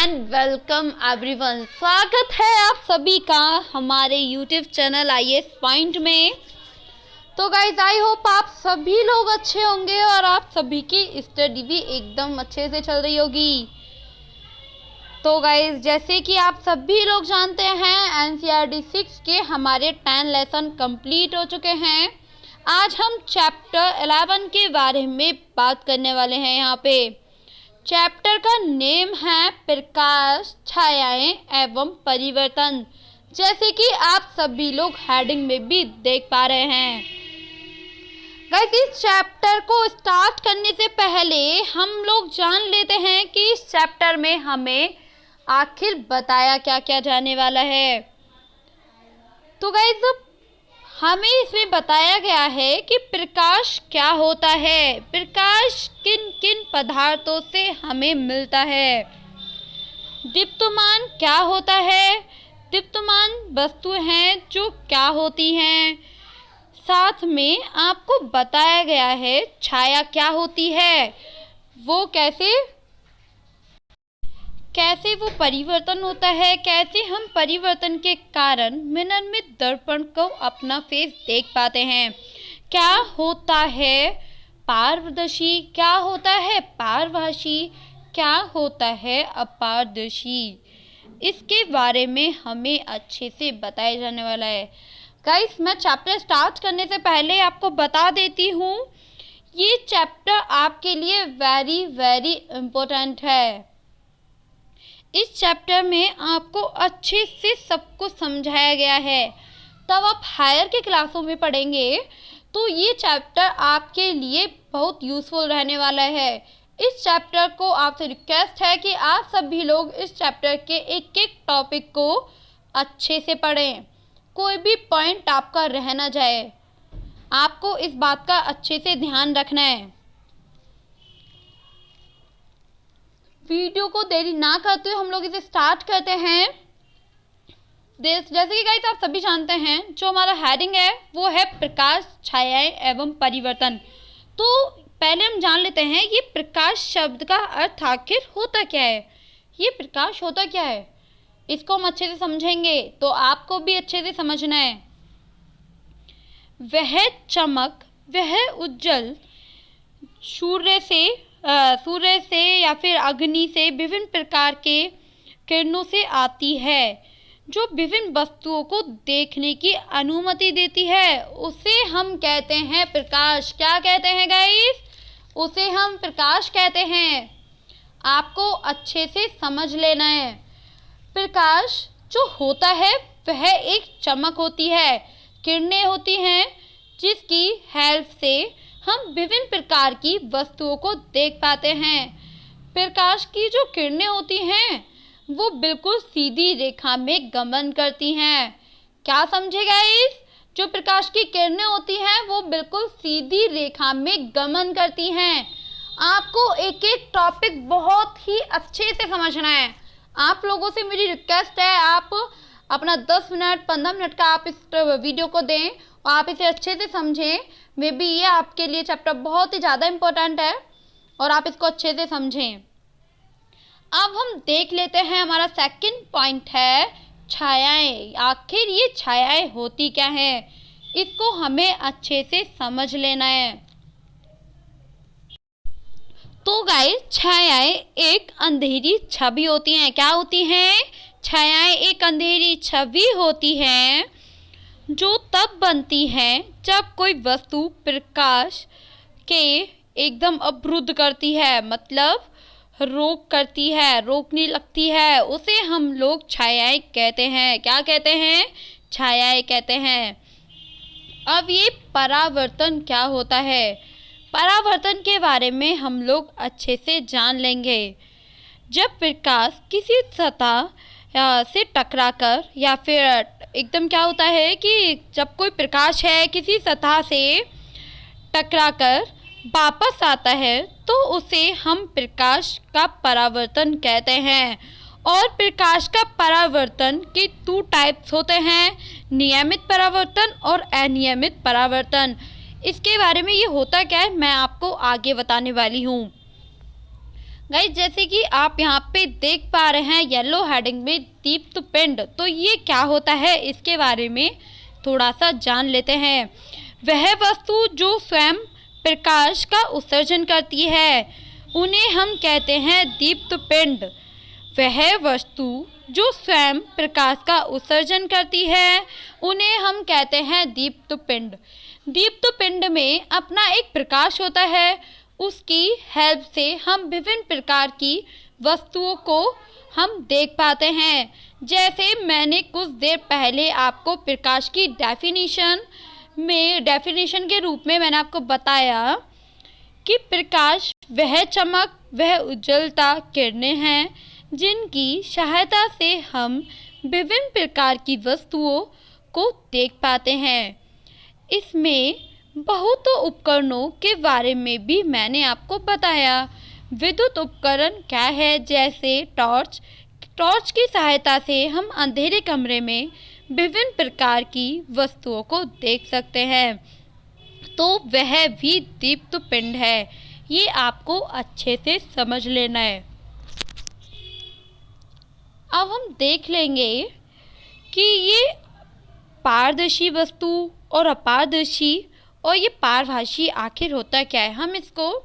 Welcome everyone. स्वागत है आप सभी का हमारे यूट्यूब चैनल IAS पॉइंट में। तो गाइज आई होप आप सभी लोग अच्छे होंगे और आप सभी की स्टडी भी एकदम अच्छे से चल रही होगी। तो गाइज जैसे कि आप सभी लोग जानते हैं NCERT 6 के हमारे 10 लेसन कंप्लीट हो चुके हैं। आज हम चैप्टर 11 के बारे में बात करने वाले हैं। यहाँ पे चैप्टर का नेम है प्रकाश, छायाएं एवं परिवर्तन, जैसे कि आप सभी लोग हेडिंग में भी देख पा रहे हैं। गाइस इस चैप्टर को स्टार्ट करने से पहले हम लोग जान लेते हैं कि इस चैप्टर में हमें आखिर बताया क्या क्या जाने वाला है। तो गाइस हमें इसमें बताया गया है कि प्रकाश क्या होता है, प्रकाश किन किन पदार्थों से हमें मिलता है, दीप्तमान क्या होता है, दीप्तमान वस्तुएं हैं जो क्या होती हैं। साथ में आपको बताया गया है छाया क्या होती है, वो कैसे वो परिवर्तन होता है, कैसे हम परिवर्तन के कारण मिरर में दर्पण को अपना फेस देख पाते हैं, क्या होता है पारदर्शी, क्या होता है पारभासी, क्या होता है अपारदर्शी, इसके बारे में हमें अच्छे से बताया जाने वाला है। गाइस मैं चैप्टर स्टार्ट करने से पहले आपको बता देती हूँ, ये चैप्टर आपके लिए वेरी वेरी इम्पोर्टेंट है। इस चैप्टर में आपको अच्छे से सब कुछ समझाया गया है। तब आप हायर के क्लासों में पढ़ेंगे तो ये चैप्टर आपके लिए बहुत यूज़फुल रहने वाला है। इस चैप्टर को आपसे रिक्वेस्ट है कि आप सभी लोग इस चैप्टर के एक एक टॉपिक को अच्छे से पढ़ें, कोई भी पॉइंट आपका रह ना जाए। आपको इस बात का अच्छे से ध्यान रखना है। वीडियो को देरी ना करते हुए हम लोग इसे स्टार्ट करते हैं। जैसे कि गाइस आप सभी जानते हैं जो हमारा हेडिंग है वो है प्रकाश, छायाएं एवं परिवर्तन। तो पहले हम जान लेते हैं ये प्रकाश शब्द का अर्थ आखिर होता क्या है, ये प्रकाश होता क्या है। इसको हम अच्छे से समझेंगे तो आपको भी अच्छे से समझना है। वह चमक, वह उज्जवल सूर्य से या फिर अग्नि से विभिन्न प्रकार के किरणों से आती है, जो विभिन्न वस्तुओं को देखने की अनुमति देती है, उसे हम कहते हैं प्रकाश। क्या कहते हैं गाइस, उसे हम प्रकाश कहते हैं। आपको अच्छे से समझ लेना है। प्रकाश जो होता है वह एक चमक होती है, किरणें होती हैं जिसकी हेल्प से हम विभिन्न प्रकार की वस्तुओं को देख पाते हैं। प्रकाश की जो किरणें होती हैं वो बिल्कुल सीधी रेखा में गमन करती हैं। क्या समझे गाइस, जो प्रकाश की किरणें होती हैं वो बिल्कुल सीधी रेखा में गमन करती हैं। आपको एक एक टॉपिक बहुत ही अच्छे से समझना है। आप लोगों से मेरी रिक्वेस्ट है, आप अपना 10 मिनट 15 मिनट का आप इस वीडियो को दें और आप इसे अच्छे से समझें। मे बी ये आपके लिए चैप्टर बहुत ही ज़्यादा इम्पोर्टेंट है और आप इसको अच्छे से समझें। अब हम देख लेते हैं, हमारा सेकंड पॉइंट है छायाएं। आखिर ये छायाएं होती क्या हैं, इसको हमें अच्छे से समझ लेना है। तो गाइस छायाएं एक अंधेरी छवि होती हैं। क्या होती हैं, छायाएं एक अंधेरी छवि होती हैं जो तब बनती हैं जब कोई वस्तु प्रकाश के एकदम अवरुद्ध करती है, मतलब रोकने लगती है, उसे हम लोग छायाएं कहते हैं। क्या कहते हैं, छायाएं कहते हैं। अब ये परावर्तन क्या होता है, परावर्तन के बारे में हम लोग अच्छे से जान लेंगे। जब प्रकाश किसी सतह से टकराकर या फिर एकदम क्या होता है कि जब कोई प्रकाश है किसी सतह से टकराकर वापस आता है तो उसे हम प्रकाश का परावर्तन कहते हैं। और प्रकाश का परावर्तन के 2 टाइप्स होते हैं, नियमित परावर्तन और अनियमित परावर्तन। इसके बारे में ये होता क्या है मैं आपको आगे बताने वाली हूँ। गाइस जैसे कि आप यहाँ पे देख पा रहे हैं येलो हेडिंग में दीप्त पिंड, तो ये क्या होता है इसके बारे में थोड़ा सा जान लेते हैं। वह वस्तु जो स्वयं प्रकाश का उत्सर्जन करती है उन्हें हम कहते हैं दीप्त पिंड। वह वस्तु जो स्वयं प्रकाश का उत्सर्जन करती है उन्हें हम कहते हैं दीप्त पिंड। दीप्त पिंड में अपना एक प्रकाश होता है, उसकी हेल्प से हम विभिन्न प्रकार की वस्तुओं को हम देख पाते हैं। जैसे मैंने कुछ देर पहले आपको प्रकाश की डेफिनेशन के रूप में मैंने आपको बताया कि प्रकाश वह चमक, वह उज्ज्वलता किरणें हैं जिनकी सहायता से हम विभिन्न प्रकार की वस्तुओं को देख पाते हैं। इसमें बहुत उपकरणों के बारे में भी मैंने आपको बताया। विद्युत उपकरण क्या है, जैसे टॉर्च की सहायता से हम अंधेरे कमरे में विभिन्न प्रकार की वस्तुओं को देख सकते हैं, तो वह भी दीप्त पिंड है। ये आपको अच्छे से समझ लेना है। अब हम देख लेंगे कि ये पारदर्शी वस्तु और अपारदर्शी और ये पारभासी आखिर होता क्या है, हम इसको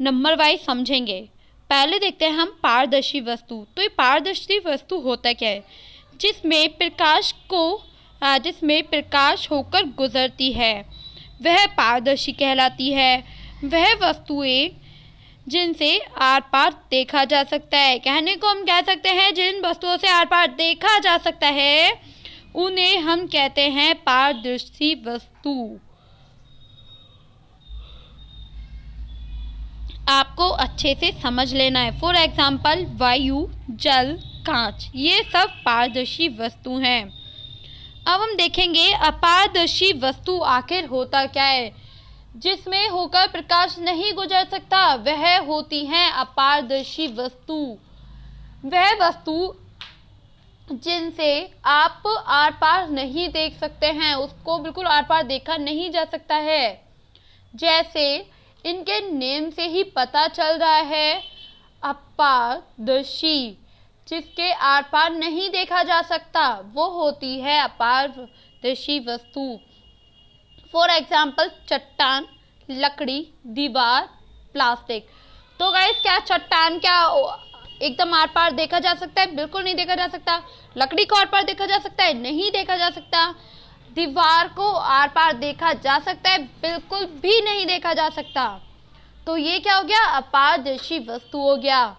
नंबर वाइज समझेंगे। पहले देखते हैं हम पारदर्शी वस्तु। तो ये पारदर्शी वस्तु होता क्या है, जिसमें प्रकाश होकर गुजरती है वह पारदर्शी कहलाती है। वह वस्तुएं जिनसे आर पार देखा जा सकता है, कहने को हम कह सकते हैं जिन वस्तुओं से आर पार देखा जा सकता है उन्हें हम कहते हैं पारदर्शी वस्तु। आपको अच्छे से समझ लेना है। फॉर एग्जाम्पल वायु, जल, कांच, ये सब पारदर्शी वस्तु हैं। अब हम देखेंगे अपारदर्शी वस्तु आखिर होता क्या है, जिसमें होकर प्रकाश नहीं गुजर सकता, वह होती हैं अपारदर्शी वस्तु। वह वस्तु जिनसे आप आर पार नहीं देख सकते हैं, उसको बिल्कुल आर पार देखा नहीं जा सकता है। जैसे इनके नेम से ही पता चल रहा है, अपारदर्शी, जिसके आर पार नहीं देखा जा सकता, वो होती है अपारदर्शी वस्तु। फॉर एग्जाम्पल चट्टान, लकड़ी, दीवार, प्लास्टिक। तो गाइस क्या चट्टान क्या एकदम आर पार देखा जा सकता है? बिल्कुल नहीं देखा जा सकता। लकड़ी को आर पार देखा जा सकता है? नहीं देखा जा सकता। दीवार को आर पार देखा जा सकता है? बिल्कुल भी नहीं देखा जा सकता। तो ये क्या हो गया? अपारदर्शी वस्तु हो गया।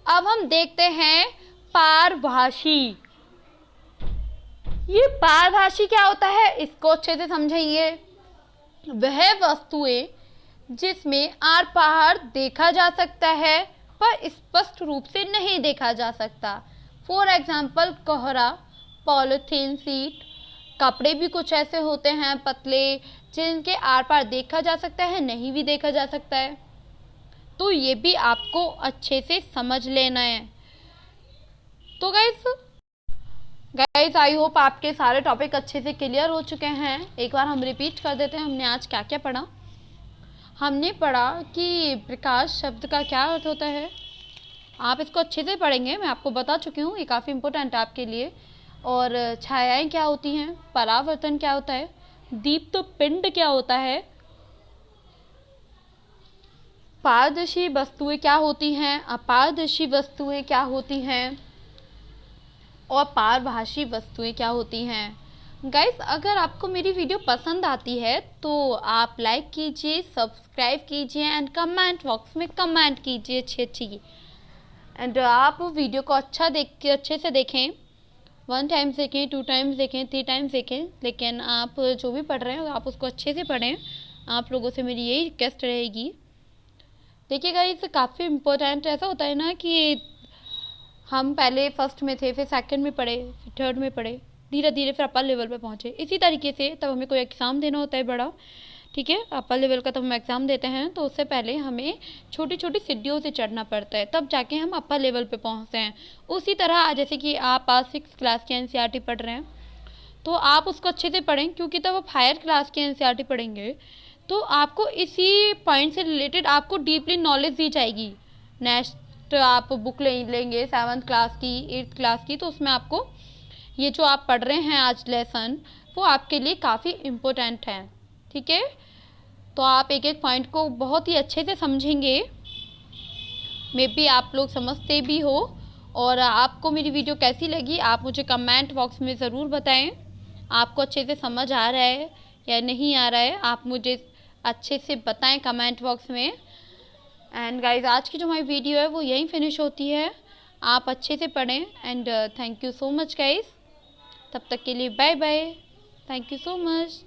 अब हम देखते हैं पारभासी। ये पारभासी क्या होता है, इसको अच्छे से समझिए। वह वस्तुएं जिसमें आर पार देखा जा सकता है पर स्पष्ट रूप से नहीं देखा जा सकता। फॉर एग्जाम्पल कोहरा, पॉलिथीन शीट, कपड़े भी कुछ ऐसे होते हैं पतले जिनके आर पार देखा जा सकता है, नहीं भी देखा जा सकता है। तो ये भी आपको अच्छे से समझ लेना है। तो गाइस आई होप आपके सारे टॉपिक अच्छे से क्लियर हो चुके हैं। एक बार हम रिपीट कर देते हैं, हमने आज क्या क्या पढ़ा। हमने पढ़ा कि प्रकाश शब्द का क्या अर्थ होता है। आप इसको अच्छे से पढ़ेंगे, मैं आपको बता चुकी हूँ, ये काफ़ी इम्पोर्टेंट है आपके लिए। और छायाएं क्या होती हैं, परावर्तन क्या होता है, दीप्त पिंड क्या होता है, पारदर्शी वस्तुएं क्या होती हैं, अपारदर्शी वस्तुएं क्या होती हैं और पारभासी वस्तुएं क्या होती हैं। गाइस अगर आपको मेरी वीडियो पसंद आती है तो आप लाइक कीजिए, सब्सक्राइब कीजिए एंड कमेंट बॉक्स में कमेंट कीजिए अच्छी। एंड आप वीडियो को अच्छे से देखें, 1 टाइम्स देखें, 2 टाइम्स देखें, 3 टाइम्स देखें, लेकिन आप जो भी पढ़ रहे हैं आप उसको अच्छे से पढ़ें। आप लोगों से मेरी यही रिक्वेस्ट रहेगी। देखिए गाइस काफ़ी इम्पोर्टेंट ऐसा होता है ना कि हम पहले फर्स्ट में थे, फिर सेकंड में पढ़े, फिर थर्ड में पढ़े, धीरे धीरे फिर अपर लेवल पे पहुँचे। इसी तरीके से तब हमें कोई एग्ज़ाम देना होता है बड़ा, ठीक है, अपर लेवल का तब हम एग्ज़ाम देते हैं, तो उससे पहले हमें छोटी छोटी सीढ़ियों से चढ़ना पड़ता है, तब जाके हम अपर लेवल पे पहुँचते हैं। उसी तरह जैसे कि आप आज 6th क्लास की NCERT पढ़ रहे हैं तो आप उसको अच्छे से पढ़ें, क्योंकि तब आप हायर क्लास की NCERT पढ़ेंगे तो आपको इसी पॉइंट से रिलेटेड आपको डीपली नॉलेज दी जाएगी। नेक्स्ट आप बुक लेंगे 7th क्लास की, 8th क्लास की, तो उसमें आपको ये जो आप पढ़ रहे हैं आज लेसन, वो आपके लिए काफ़ी इम्पोर्टेंट है। ठीक है, तो आप एक एक पॉइंट को बहुत ही अच्छे से समझेंगे, मे बी आप लोग समझते भी हो। और आपको मेरी वीडियो कैसी लगी आप मुझे कमेंट बॉक्स में ज़रूर बताएं। आपको अच्छे से समझ आ रहा है या नहीं आ रहा है, आप मुझे अच्छे से बताएं कमेंट बॉक्स में। एंड गाइज, आज की जो हमारी वीडियो है वो यहीं फिनिश होती है। आप अच्छे से पढ़ें and thank you so much guys. तब तक के लिए bye bye. Thank you so much.